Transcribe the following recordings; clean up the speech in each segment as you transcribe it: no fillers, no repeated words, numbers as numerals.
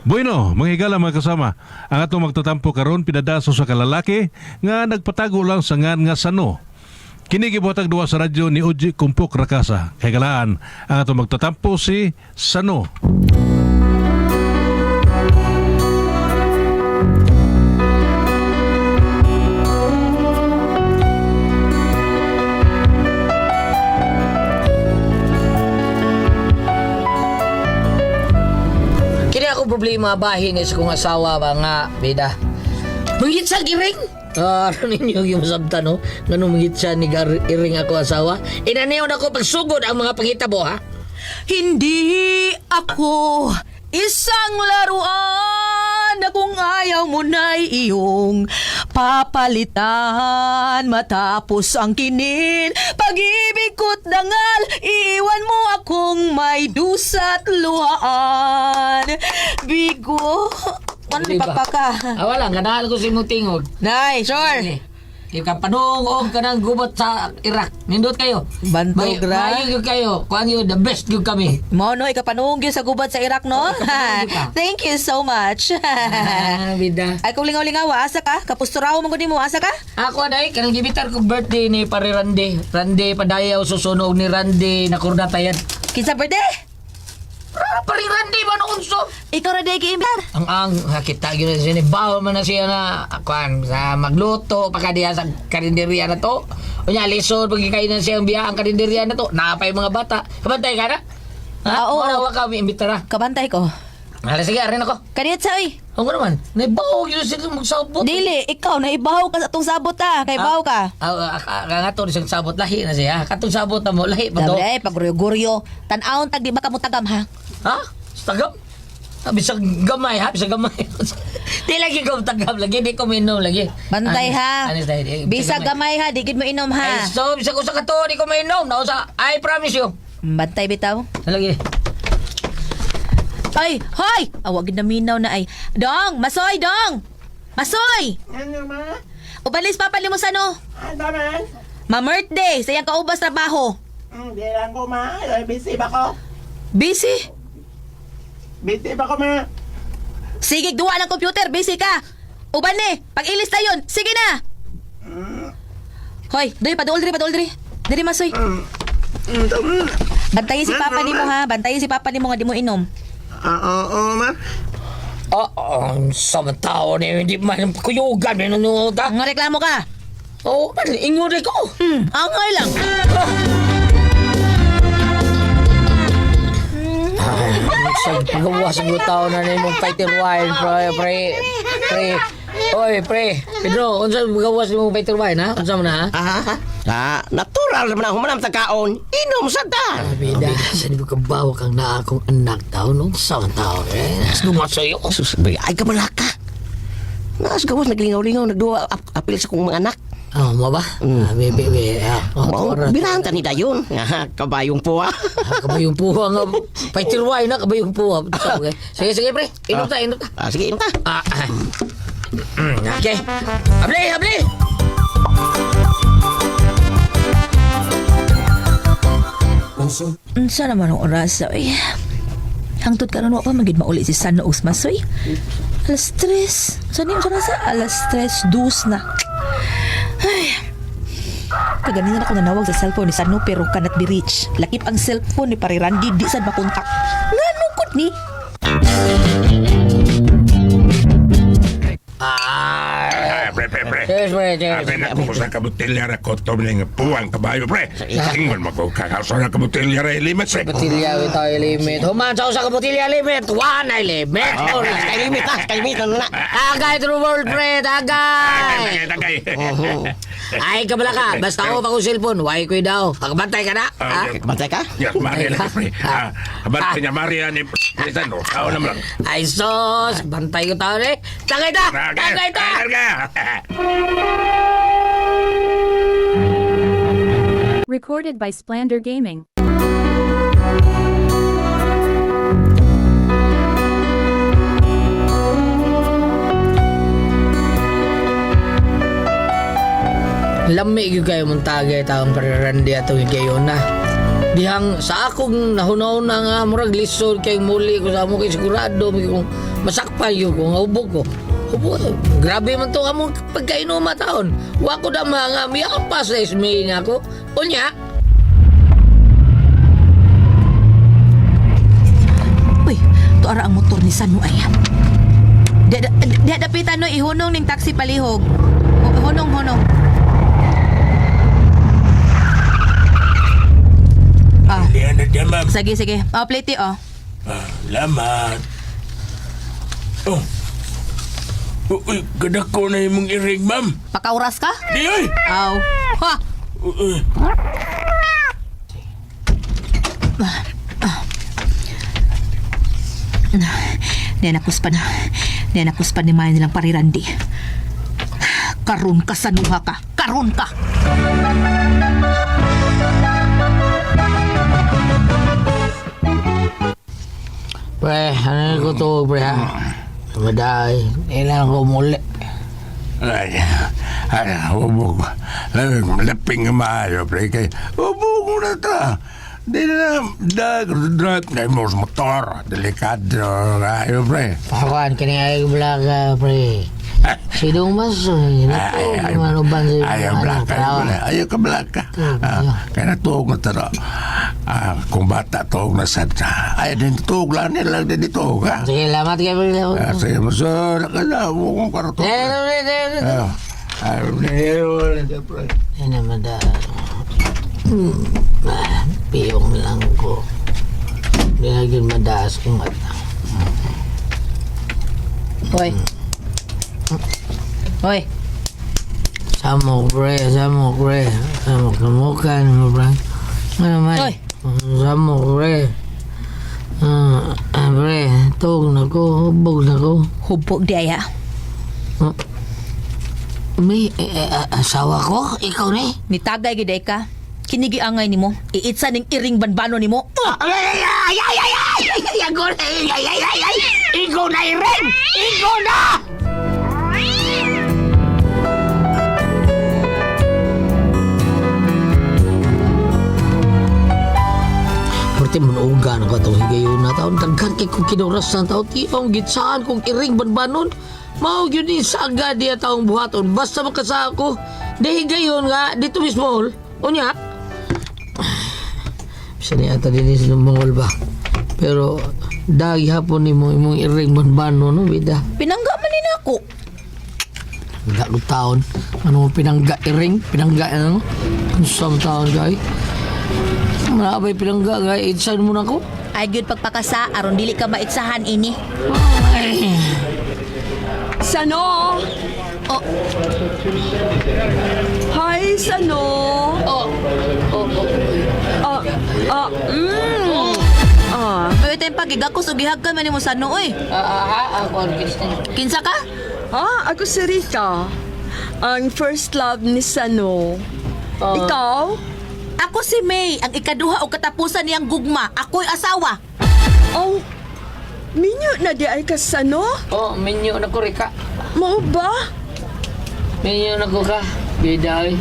Bueno, mga higala mga kasama, ang atong magtatampo karon pinadaso sa kalalaki nga nagpatago lang sa ngan nga Sano. Kini gibuhatag duwa sa radyo ni Uji Kumpok Rakasa. Kay galaan, ang atong magtatampo si Sano. Kini ako problema bahin sa kong asawa ba nga, bida. Mungit sa giring? Ano ninyo yung sabta, no? Ganun mungit siya ni iring ako asawa. Inanayaw na ko pagsugod ang mga pangitabo, ha? Hindi ako isang laruan na kung ayaw mo na'y iyong papalitan matapos ang kinin. Pag-ibig ko't dangal, iiwan mo akong may dusa't luhaan. Bigo, ano pa ka? Wala, ganahan ko si mong tingog. Nay, sure. Ika panungog ka ng gubot sa Iraq. Nindot kayo. Bantog ra. Mayo kayo. Kuan yun, the best yun kami. Mono, ikapanungog yun sa gubat sa Iraq, no? Thank you so much. Bida. Ay, kung lingaw-lingaw, asa ka? Kapusturaw mo ko mo, asa ka? Ako aday, kanang gibitar ko birthday ni pare Rande. Rande, padayaw, susunog ni Rande, nakurdatayan. Kinsa birthday? Pare Rande ba noon so? Ikaw ra day giimbar. Ang kita yun na siya, bawa man na siya na, kuan, sa magluto, pagkadiya sa karinderya na to. O niya, lisod, pagkikain na siya ang biya, ang karinderya na to. Napay mga bata. Kabantay ka na? Ha? Oo. Marawa kami, imbitara. Kabantay ko. Hala, sige, arin ako. Kaniyat sa oy. Ako naman, naibaw yun sila magsabot. Dili, ikaw na ibahaw ka sa atong sabot ta. Kay bahaw ka. Nga to, isang sabot lahi na siya. Katong sabot na mo, lahi pa to. Dabre, paguryo-guryo. Tan-aon tag di ba ka mo tagam ha? Ha? Tagam? Bisag gamay ha? Bisag gamay. Di lagi ko tagam lagi. Di ko minom lagi. Bantay ha. Anis tayo. Bisa gamay ha, di gid mo inom ha. Ay, so, bisag usa ka to. Di ko minom. Nausa, I promise you. Bantay bitaw. Lagi. Ay, hoy! Awag gid na minaw na ay. Dong, masoy dong. Masoy! Ano ma? Ubalis papali mo sa no. Ano man? Ma-birthday, sayang kaubas trabaho. Di lang ko ma. Busy ba ko? Busy? Busy ba ko ma? Sige, duwa ng computer, busy ka. Uban ni, pag-ilis na yun. Sige na. Hoy, dali, paduol diri. Diri, masoy. Bantayin si Papa ni mo ha. Bantayin si Papa ni mo nga di mo inom. Oo ma. Ang sama tao ni hindi man kuyugan. Minunuta. Nga reklamo ka. Oo, inguri ko. Angay lang. Sa pagawas ng tao na na mong fighter wine, pre. Oy, pre. Pedro, unsa magawas mo fighter wine ha? Unsa man ha? Natural naman ako manam kaon. Inom sa ta. Bida, sa di mo kabawa kang na akong anak tao nung sa tao eh. Sumat sa'yo. Susabay, ay ka malaka. Nas gawas naglingaw-lingaw nagduwa apil sa kong mga anak. Oh, mo ba? Bebe. Birahan ta ni dayon. Kabayong po ah. Kabayong puha nga. Fighter wine na, kabayong puha. Sige, pre. Inom ta. Sige, inom ta. Okay. Habli! Unsa naman ang oras ay. Hangtod karon wa pa magid mauli si San Oaks masoy. Alas 3. Sa nim sa alas 3:02 na. Ay. Kaganina na ako nanawag sa cellphone ni Sano pero kanat bi-reach. Lakip ang cellphone ni Pare Randy di sad makontak. Ngano gud ni? Pre. Cheers, pre. Cheers. Abe na kung sa kabutilya ra ko to ng puwang kabayo, pre. Ingon mo ko kakausa na kabutilya ra limit sa. Botilya with tayo limit. Human sa botilya limit. One ay limit. Kay limit na. Tagay through world, pre. Tagay. Tagay. Ay, kabala ka. Basta ako pa kong cellphone. Why ko daw. Pagabantay ka na. Ha? Bantay ka? Yes, Maria na pre. Bantay niya Maria ni Sano. Ako naman lang. Ay, sos. Bantay ko tao eh. Tagay ta. Tagay ta. Recorded by Splander Gaming. Lami yung kayo mong tagay taong pararandi atong kayo na. Dihang sa akong nahunaw na nga murag lisod kay muli ko sa amo kay sigurado may kung masakpan yun ko nga ubog ko. Ubo, grabe man to among pagkainom taon. Wa ko na mga miyapas na ismihin ako. Unya, Uy, to ara ang motor ni Sanu ay. Di dapitan no ihunong ning taxi palihog. Hunong. Ah, Yan na dyan, ma'am. sige. Plate Salamat. Oh. Uy, gadak ko na yung mong iring, ma'am. Pakauras ka? Di, ay! Aw. Ha. Uy. Nenakuspan ni Maya nilang parirandi. Karun ka Sanuha ka. Karun ka. pre, ano ko to, pre ha? Maday, ilan ko muli. Ubog. Malaping nga maayo, pre. Kay, ubog na ta. Di na, drive na mo sa motor. Delikado kayo, pre. Pakuan, kini ay blaga, pre. Sidong maso, nato, manuban sa Ayaw blaka. Ayaw ka blaka. Kaya natuog na taro. Kung bata tuog na sadya. Ayaw din tuog lang nila din dito. Sige, lamat kayo, pre. Sige mo sa nakalawo kong karto. Ayaw pre. Ay naman da. Piyong lang ko. Hindi na yun madaas kong mata. Hoy. Samo, pre. Samo, kamukan mo, pre. Ano man? Hoy. Samo, pre. Pre, tog na ko, hubog na ko. Hubog di ay ha. May asawa ko? Ikaw ni? Nitagay giday ka. Kinigi angay nimo. Iitsa ning iring banbano nimo. Ikaw na iring! Ikaw na! Perti menuga na ka itong higayon na taon. Daghan kay kong kinuras ng taon. Tiyong gitsaan kong iring banbanon. Mao yun din saga diya taong buhaton. Basta makasa ako. Di higayon nga, dito mismo. Unya. Bisa niya ata din sa mongol ba? Pero dagi hapon ni mo imong iring banbanon, no, bida. Pinangga man ni nako. Wala ko taon. Ano mo pinangga iring? Pinangga ano? Isang taon kay. Marabay pinangga kay. Itsan mo na ko. Ay gyud pagpakasa aron dili ka maitsahan ini. Ay. Sano? Oh, Hi, Sano? pwede tayong pagigakos o gihagkan man nimo Sanu oy. Ako ang Kristen. Kinsa ka? Ako si Rika. Ang first love ni Sano. Ikaw? Ako si May, ang ikaduha o katapusan niyang gugma. Ako'y asawa. Oh, minyo na di ay ka Sano? Oh, menyo na ko Rika. Mo ba? Menyo na ko ka. Bida ay.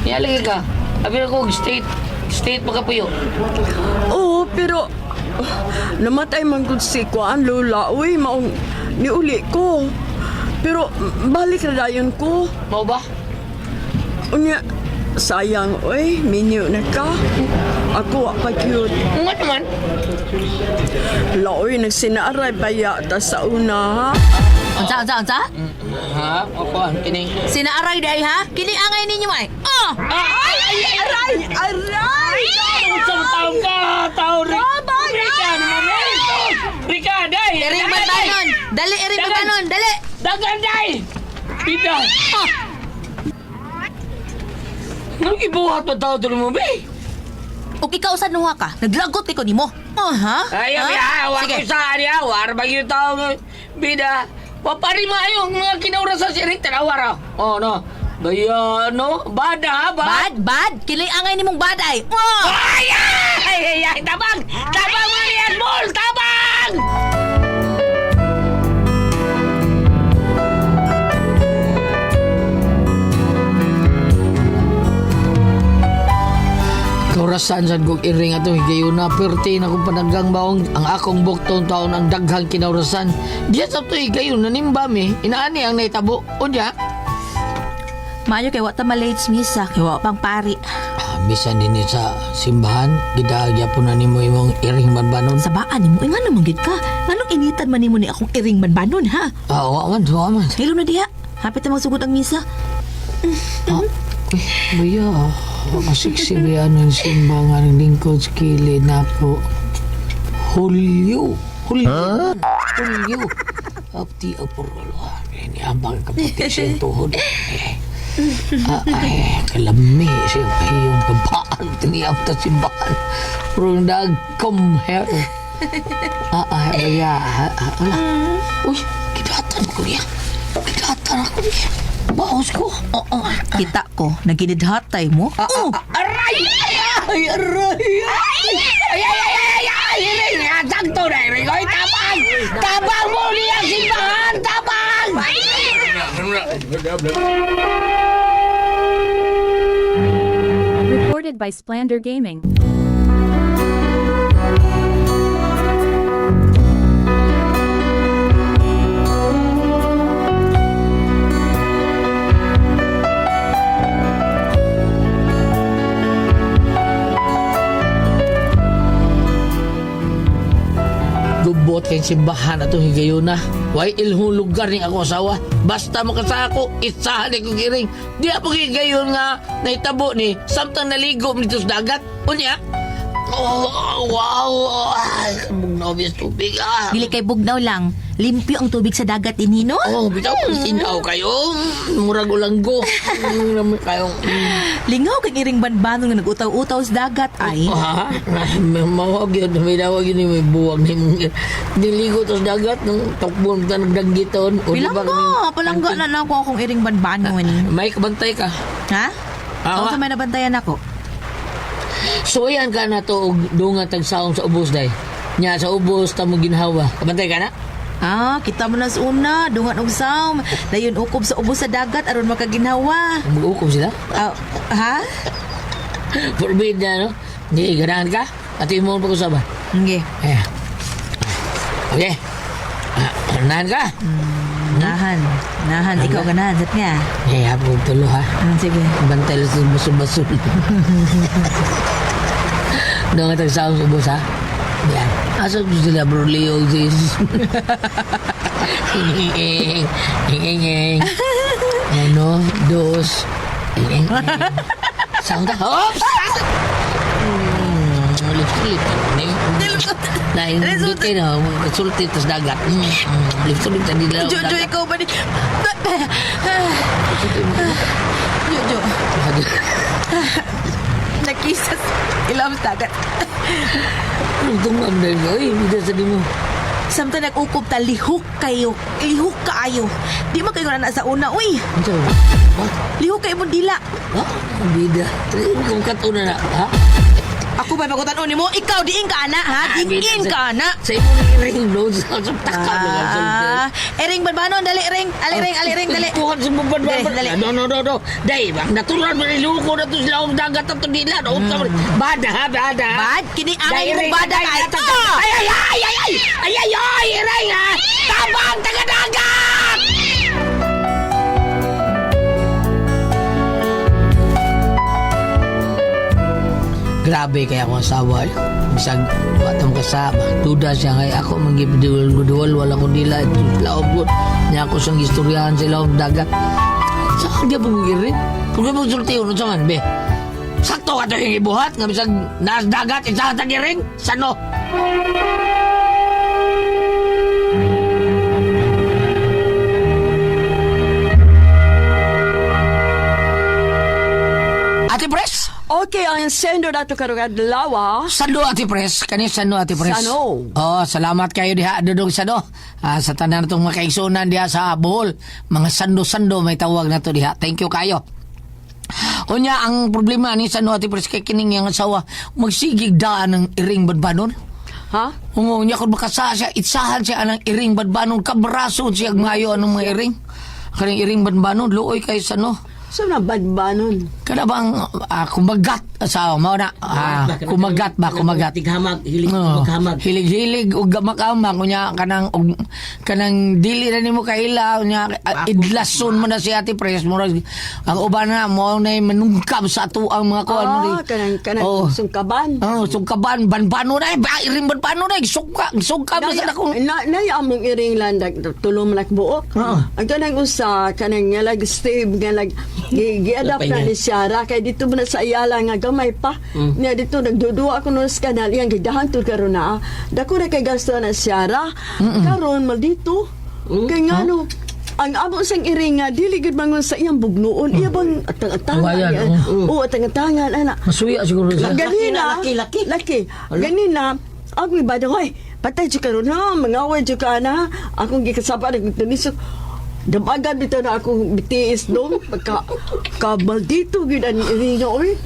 Niyalagi ka. Abi na ko state pagkapuyo. Oo, pero namatay man gud si Kuan Lola. Uy, maong niuli ko. Pero balik na dayon ko. Mau ba? Unya, sayang, uy, minyo na ka. Ako, wa pa cute. Nga naman. Laoy, nagsinaaray ba yata sa una, ha? Unsa? Ha? Ako ang kining. Sinaaray day ha? Kini angay ninyo ay. Oh! Aray! Isang taong ka! Tao Rika naman! Rika, day! Iring banbanon. Dali iring banbanon, dali. Dagan, day! Bida! Anong ibuhat na tao doon mo, be? O ikaw sa nuha ka, naglagot ko nimo. Ha? Ayaw, awa ko sa ari awar. Bagi yung tao mo, bida. Wapari mayo, mga kinaura sa sirik, tanawar. Oh, no. Baya, no? Bada, ba? Bad. Kili angay nimong baday. Oh! Ay, tabang! Tabang mo yan, Mol! Tabang! Ikaw kinaurasan sa kong iring ato higayuna perti na kong pananggang baong ang akong buktong taon ang daghang kinaurasan. Diya sa to higayuna nimba mi inaani ang naitabo. Unya. Maayo kay wata malates misa, kay wa pang pari. Bisan din sa simbahan, gidagya po na nimo imong iring banbanon. Sa baan nimo, nga naman gid ka. Nganong initan man nimo ni akong iring banbanon, ha? Wa man. Hello na diha. Hapit na magsugod ang misa. Baya, masiksi ba ang simbahan ng lingkod sa kilid na po. Hulyo. Apti apurolo. Ini abang kaputi siyang tuhod. Kalami siya yung babaan tiniyap ta simbahan. Pero nag-come here. Ala. Uy, kidatan ko niya. Baos ko. Kita ko, nagididhatay mo. Aray! Iring! Sakto na, Iring! Oy, tabang! Tabang mo niya simbahan! Tabang! Recorded by Splander Gaming. Gubot kayong simbahan atong higayuna. Way ilhong lugar ni ako asawa. Basta makasa ako, isahan ni kong iring. Di ako higayon nga naitabo ni samtang naligo dito sa dagat. Unya? Oh, wow! Ay, bugnaw biyas tubig Dili kay bugnaw lang. Limpyo ang tubig sa dagat inino. Oh, bitaw, inaw kayo. Murag ulanggo. Kayong... Lingaw kay iring banbanon nga nagutaw-utaw sa dagat ay. Mawag yun. May dawag yun. May buwag na yung... Niligo to sa dagat. Nung takbon ka nagdaggiton. Palangga na ako akong iring banbanon. May kabantay ka. Ha? Ako sa may nabantayan ako. So yan ka na to dunga tagsaong sa ubos day. Nya sa ubos ta mo ginhawa. Kabantay ka na? Kita mo na sa una, dungan og saom. Dayon ukob sa ubos sa dagat aron makaginhawa. Mag-ukom sila? Ha? Forbid na, no? Hindi, ganahan ka? At yung mo pag-usaba. Okay. Okay. Ganahan ka? Nahan. Ikaw ganahan, sat nga. Hapon tulo ha. Sige. Bantay lang sa basul-basul. Doon nga tagsaong sa ubos ha? Yan. Asa ko sila bro Leo sis. Inging. Ano? Dos. Inging. Saan ka? Oops! Ulit-ulit. Dahil dito na, magkasulti tas dagat. Ulit-ulit na nila. Jojo, ikaw ba ni... Jojo. Nakisas. Ilam sa dagat. Untung ang dahil mo. Ay, hindi sabi mo. Samtang nag-ukop ta, lihok kayo. Lihok kaayo. Di man kayo na sa una, uy. Ito. Lihok kayo mo dila. Bida. Kung katuna na, ha? Ako ba magutan ni mo? Ikaw, diin ka ana, ha? Diin ka ana. Sa imo ni ring load sa taka Ering banbanon, dali, ring. Aliring, dali. Tuhan sa bubad Dali. No. Dai, bang natural mo niluko na to sila ang dagat at nila. Bada. Bad? Kini angay mo bada kay. Ay, ring ha. Tabang taga dagat. Grabe kaya akong asawa. Bisag watang kasama. Duda siya kaya ako mangipiduwal wala ko nila. Laobot. Niya ako siyang istoryahan sa laog dagat. Saan ka pumigirin? Kung ka magsulti unod sa man, be. Sakto ka ito yung ibuhat. Nga bisag naas dagat, isa ka tagiring. Sano? Ate Pres? Okay, ang sendo dato karugad lawa. Sando Ate Pres, kani sando Ate Pres. Sano? Oh, salamat kayo diha dudong sando. Sa tanan natong makaigsunan diha sa Bohol, mga sando-sando may tawag na to diha. Thank you kayo. Unya ang problema ni sando Ate Pres kay kining yang asawa magsigig daan ng iring badbanon. Ha? Unya kung makasa siya, itsahan siya anang iring badbanon, kabraso siya mayo anong mga iring. Kaning iring badbanon luoy kay sano. So na badbanon. Kada bang kumbagat asawa mao na kumagat ba kumagat. Tighamag, hilig Oo. maghamag. Hilig-hilig ug gamak-amak unya kanang dili na nimo kaila unya idlason mo na si Ate Pres murag ang uban na mo na manungkab sa ato ang mga kuan mo. Kanang sungkaban. Sungkaban banbano na iring banbano na sungkab na sa akong Nay among iring landag tulong man buok. Ang kanang usa kanang ngalag Steve ngalag gi-adapt na ni Ciara kay dito man sa iyala nga gamay pa. Niya dito nagdudua ako no sa kanal iyang gidahan tud karon na. Dako na kay gasto na Ciara. Karon mal dito. Kay ngano ang amo sang iring nga dili gid mangon sa iyang bugnuon iya bang Awayan, atang-atangan. Oo, atang-atangan ana. masuya siguro siya. Ganina, laki. Ganina, ako iba na, hoy, patay siya karon ha, mangaway siya ka na, akong gikasaba, nagtunisok, damagan dito na akong bitiis doon, kabaldito, ginan iringa, oy.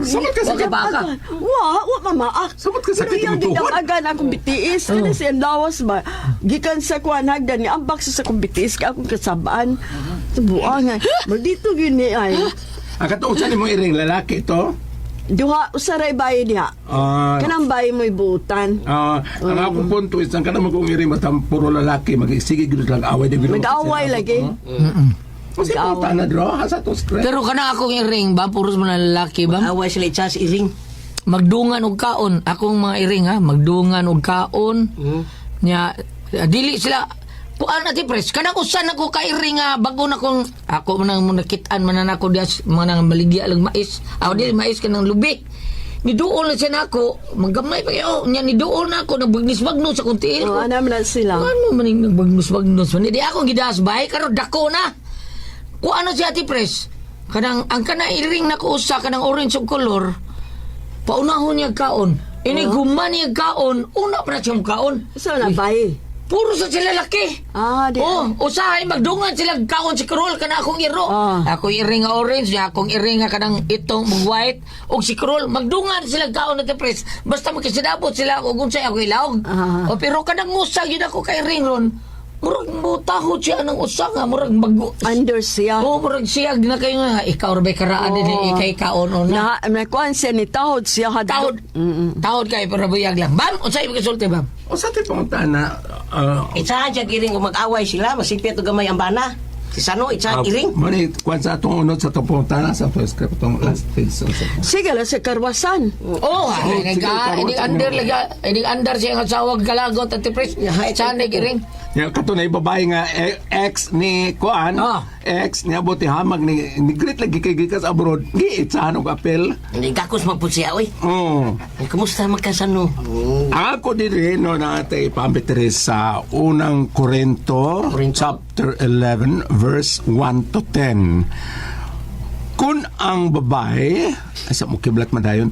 Samot ka sa damagan. Wa mamaak. Samot ka sa Pero yung kitong tuhod. damagan akong bitiis, kasi siya lawas ba, gikan sa kuwan, hagdan ni ambak sa akong bitiis, ka akong kasabaan. Buangan, baldito gini ay. Ang katuusan ni mo iring lalaki to. Duha, usaray bayi niya. Kanang bayi mo'y buutan. Ang akong punto is, ang kanang mag-ung iring matang puro lalaki, mag-isige gano'n lang away. Mag-away lagi. Kasi punta na dro, hasa to stress. Pero kana akong iring ba puros man lalaki ba? Away sila itsas iring. Magdungan og kaon akong mga iring ha magdungan og kaon nya dili sila kuan Ate Pres kanang usan ako ka iring nga bago na kong ako man ang nakit-an man ako dias manang maligya lang mais dili mais kanang lubi niduol na siya nako magamay pa kayo nya niduol na ako nagbagnis-bagnos sa kunti Ano man na sila. ano man yung nagbagnos-bagnos man di ako gidasbay karon dako na kuan na si Ate Pres kanang ang kana iring nako usa kanang orange og color paunahon niya kaon. Ini guman niya kaon, una pa na siyang kaon. Saan na bayi? Puro sa sila laki. Di. Usahay magdungan sila kaon si Karol kana akong iro. Ako iring nga orange, akong iring nga kanang itong white og si Karol magdungan sila kaon na Pres. Basta magkasidabot sila og unsay ako ilawog. Pero kanang usa gyud ako kay ring ron. Murag mo tahod siya ng usa nga murag Under siya. murag siya na kayo nga ikaw ra bay karaan din ikay kaon na. Nakuan siya ni tahod siya. Tahod kay pero buyag lang. Bam, unsay ikasulti bam? O sa tayo pumunta na, Itsahan siya iring kung mag-away sila, masipit o gamay ang bana. Si Sano, itsahan iring. mani, kwan sa itong unod sa itong pumunta na, sa itong script, itong last page. Sige lang sa karwasan. Ining under siya ang asawag kalagot at Pres. Saan giring? Yung katunay babae nga ex ni Kuan, ex niya buti hamag ni great lagi kay gikas abroad. Giitsahan og apel. Hindi kakos magpusya, oy. Kamusta magkasano? Ako din no na ate pambitiri sa unang Korinto, chapter 11 verse 1 to 10. Kung ang babae, asa mo kiblat madayon,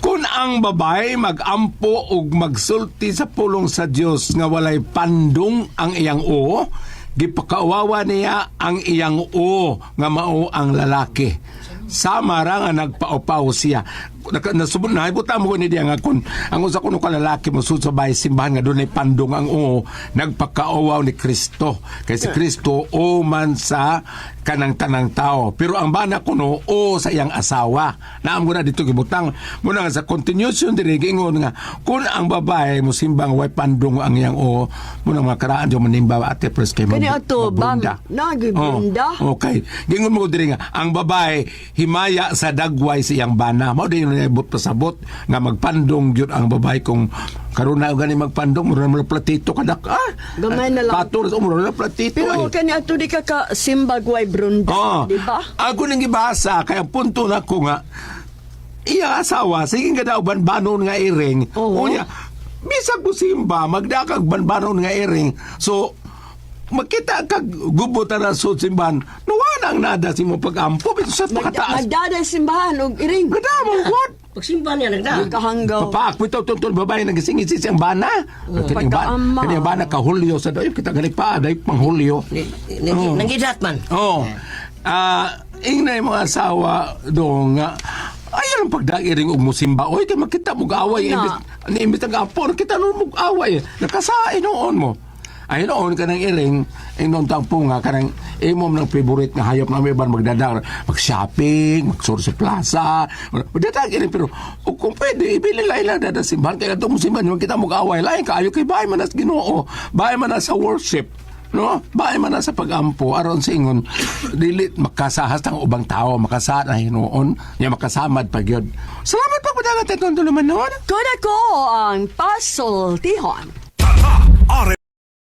kung ang babae magampo ug magsulti sa pulong sa Dios nga walay pandong ang iyang o, gipakaawawa niya ang iyang o nga mao ang lalaki. Sama ra nga nagpaupaw siya. Nasubod na ibuta mo ni diya nga kun ang usa kuno ka lalaki mo susubay simbahan nga dunay pandong ang o nagpakaawaw ni Kristo kay si Kristo o man sa kanang tanang tao pero ang bana kuno o sa iyang asawa naam mo na dito gibutang mo na nga sa continuation diri gingon nga kun ang babae mo simbang way pandong ang iyang o mo na makaraan jo manimba Ate Pres kay Kani ato bam nagibunda. Okay gingon mo diri nga ang babae himaya sa dagway sa iyang bana mao din ibot pasabot nga magpandong gyud ang babae kung karon na gani magpandong mura na platito kadak Gamay na lang. patur mura na platito Pero kani ato di ka simbagway brunda, di ba? Ako nang gibasa kaya punto na ko nga iya asawa sige nga daw banbanon nga iring unya bisag ko simba magdakag banbanon nga iring so makita kag gubutan na sa simbahan nuwanang nada si mo pagampo bito sa pakataas Magdaday simbahan og iring. gadamong god Pagsimba niya nagda. Kahanggaw. Papa, ako ito, tuntun, babae, nagisingit siya ang bana. Pagkaama. Kanya bana, kahulyo sa doon. Kita galing pa, dahil pang hulyo. Nangidat man. Ingna yung mga asawa doon nga, ayaw ang pagdagiring og musimba. Oy, kaya makita mo gaway. Imbis ang apo, nakita mo away. Nakasain noon mo. Ay noon ka ng iring, inon tangpo nga ka ng imom ng favorite nga hayop na may iban magdadang, mag-shopping, magsuro sa plaza, magdadang iring. Pero kung pwede, ibili lang dada simbahan. Kaya itong simbahan, yung kita mag-away, lain ka, ayaw kay bahay man as Ginoo, bahay man as sa worship. No, bahay man na sa pagampo aron sa ingon dili makasahas ng ubang tao, makasahat na hinuon nya makasamad pag yun. Salamat pa pud nga tatong tuluman noon. Kuna ko ang puzzle tihon.